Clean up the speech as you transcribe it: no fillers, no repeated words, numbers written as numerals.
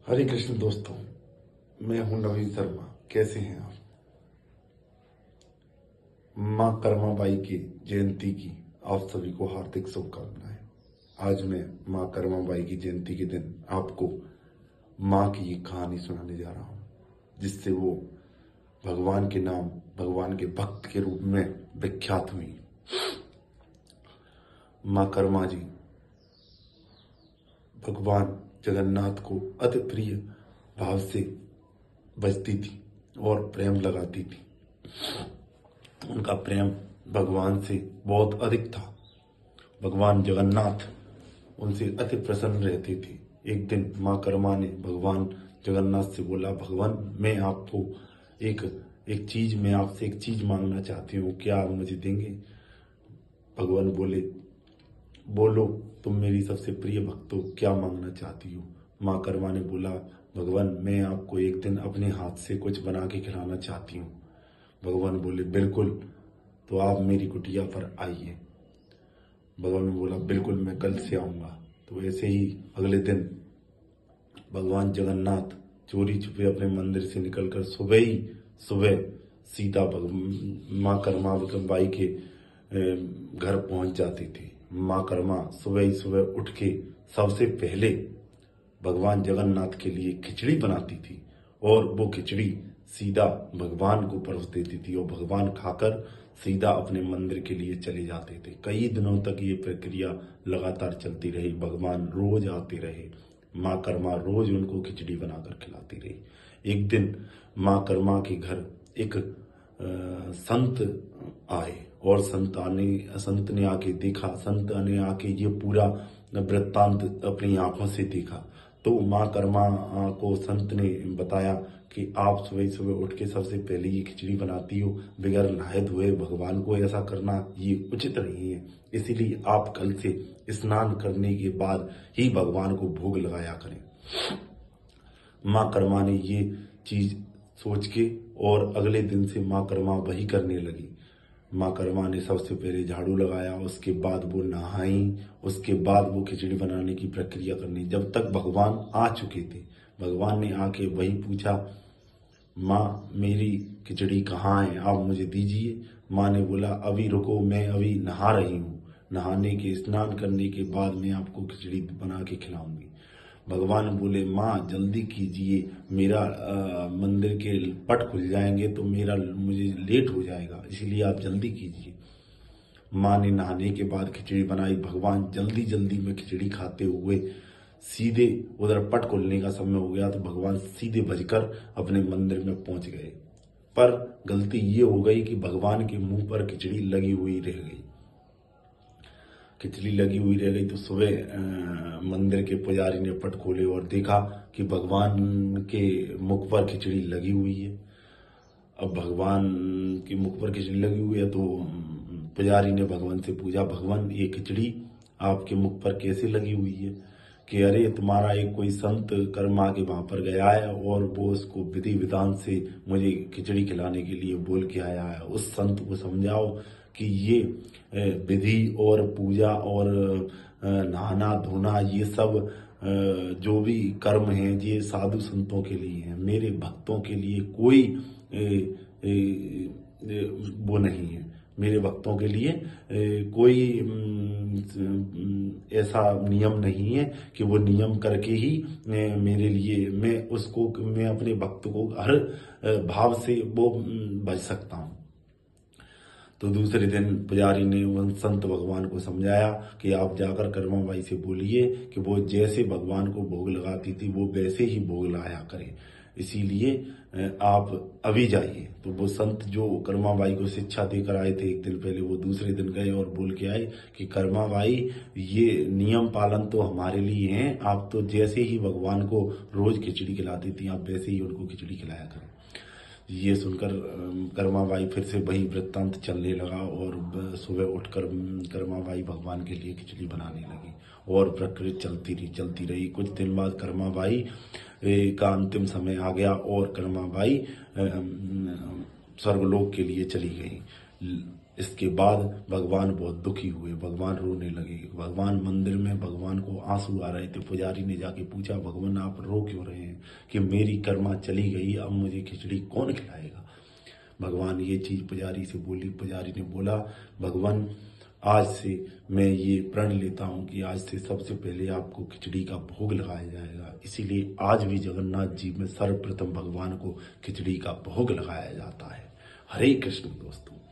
हरे कृष्ण दोस्तों, मैं हूं नवीन शर्मा। कैसे हैं आप? माँ कर्माबाई की जयंती की आप सभी को हार्दिक शुभकामनाएं। आज मैं माँ कर्माबाई की जयंती के दिन आपको माँ की ये कहानी सुनाने जा रहा हूं, जिससे वो भगवान के नाम, भगवान के भक्त के रूप में विख्यात हुई। माँ कर्मा जी भगवान जगन्नाथ को अति प्रिय भाव से बजती थी और प्रेम लगाती थी। उनका प्रेम भगवान से बहुत अधिक था। भगवान जगन्नाथ उनसे अति प्रसन्न रहते थे। एक दिन माँ कर्मा ने भगवान जगन्नाथ से बोला, भगवान मैं आपको एक मैं आपसे एक चीज मांगना चाहती हूँ, क्या आप मुझे देंगे? भगवान बोले, बोलो तुम मेरी सबसे प्रिय भक्त हो, क्या मांगना चाहती हो? माँ कर्मा ने बोला, भगवान मैं आपको एक दिन अपने हाथ से कुछ बना के खिलाना चाहती हूँ। भगवान बोले, बिल्कुल, तो आप मेरी कुटिया पर आइए। भगवान ने बोला, बिल्कुल मैं कल से आऊंगा। तो ऐसे ही अगले दिन भगवान जगन्नाथ चोरी छुपे अपने मंदिर से निकलकर सुबह सीधा माँ कर्मा बाई के घर पहुंच जाते थे। माँ कर्मा सुबह ही सुबह उठ के सबसे पहले भगवान जगन्नाथ के लिए खिचड़ी बनाती थी और वो खिचड़ी सीधा भगवान को परोस देती थी और भगवान खाकर सीधा अपने मंदिर के लिए चले जाते थे। कई दिनों तक ये प्रक्रिया लगातार चलती रही। भगवान रोज आते रहे, माँ कर्मा रोज उनको खिचड़ी बनाकर खिलाती रही। एक दिन माँ कर्मा के घर एक संत आए और संत ने आके देखा, संत ने आके ये पूरा वृत्तांत अपनी आंखों से देखा। तो माँ कर्मा को संत ने बताया कि आप सुबह सुबह उठ के सबसे पहले ये खिचड़ी बनाती हो, बगैर नहाए धोए भगवान को ऐसा करना ये उचित नहीं है। इसीलिए आप कल से स्नान करने के बाद ही भगवान को भोग लगाया करें। माँ कर्मा ने ये चीज सोच के और अगले दिन से माँ कर्मा वही करने लगी। माँ कर्मा ने सबसे पहले झाड़ू लगाया, उसके बाद वो नहाई, उसके बाद वो खिचड़ी बनाने की प्रक्रिया करनी। जब तक भगवान आ चुके थे, भगवान ने आके वही पूछा, माँ मेरी खिचड़ी कहाँ है, आप मुझे दीजिए। माँ ने बोला, अभी रुको, मैं अभी नहा रही हूँ, नहाने के स्नान करने के बाद मैं आपको खिचड़ी बना के खिलाऊंगी। भगवान बोले, माँ जल्दी कीजिए, मेरा मंदिर के पट खुल जाएंगे तो मुझे लेट हो जाएगा, इसीलिए आप जल्दी कीजिए। माँ ने नहाने के बाद खिचड़ी बनाई। भगवान जल्दी जल्दी में खिचड़ी खाते हुए सीधे उधर पट खुलने का समय हो गया तो भगवान सीधे भजकर अपने मंदिर में पहुंच गए। पर गलती ये हो गई कि भगवान के मुंह पर खिचड़ी लगी हुई रह गई। खिचड़ी लगी हुई रह गई तो सुबह मंदिर के पुजारी ने पट खोले और देखा कि भगवान के मुख पर खिचड़ी लगी हुई है। अब भगवान के मुख पर खिचड़ी लगी हुई है तो पुजारी ने भगवान से पूछा, भगवान ये खिचड़ी आपके मुख पर कैसे लगी हुई है? कि अरे तुम्हारा एक कोई संत कर्मा के वहां पर गया है और वो उसको विधि विधान से मुझे खिचड़ी खिलाने के लिए बोल के आया है। उस संत को समझाओ कि ये विधि और पूजा और नहाना धोना ये सब जो भी कर्म है ये साधु संतों के लिए है, मेरे भक्तों के लिए कोई वो नहीं है। मेरे भक्तों के लिए कोई ऐसा नियम नहीं है कि वो नियम करके ही मेरे लिए मैं अपने भक्त को हर भाव से वो भज सकता हूँ। तो दूसरे दिन पुजारी ने उन संत भगवान को समझाया कि आप जाकर कर्माबाई से बोलिए कि वो जैसे भगवान को भोग लगाती थी वो वैसे ही भोग लाया करे, इसीलिए आप अभी जाइए। तो वो संत जो कर्माबाई को शिक्षा देकर आए थे एक दिन पहले, वो दूसरे दिन गए और बोल के आए कि कर्माबाई ये नियम पालन तो हमारे लिए है, आप तो जैसे ही भगवान को रोज खिचड़ी खिलाती थी आप वैसे ही उनको खिचड़ी खिलाया करें। ये सुनकर कर्माबाई फिर से वही वृत्तांत चलने लगा और सुबह उठकर कर्माबाई भगवान के लिए खिचड़ी बनाने लगी और प्रक्रिया चलती रही। कुछ दिन बाद कर्माबाई का अंतिम समय आ गया और कर्माबाई स्वर्गलोक के लिए चली गई। इसके बाद भगवान बहुत दुखी हुए, भगवान रोने लगे। भगवान मंदिर में भगवान को आंसू आ रहे थे। पुजारी ने जाके पूछा, भगवान आप रो क्यों रहे हैं? कि मेरी कर्मा चली गई, अब मुझे खिचड़ी कौन खिलाएगा? भगवान ये चीज पुजारी से बोली। पुजारी ने बोला, भगवान आज से मैं ये प्रण लेता हूँ कि आज से सबसे पहले आपको खिचड़ी का भोग लगाया जाएगा। इसीलिए आज भी जगन्नाथ जी में सर्वप्रथम भगवान को खिचड़ी का भोग लगाया जाता है। हरे कृष्ण दोस्तों।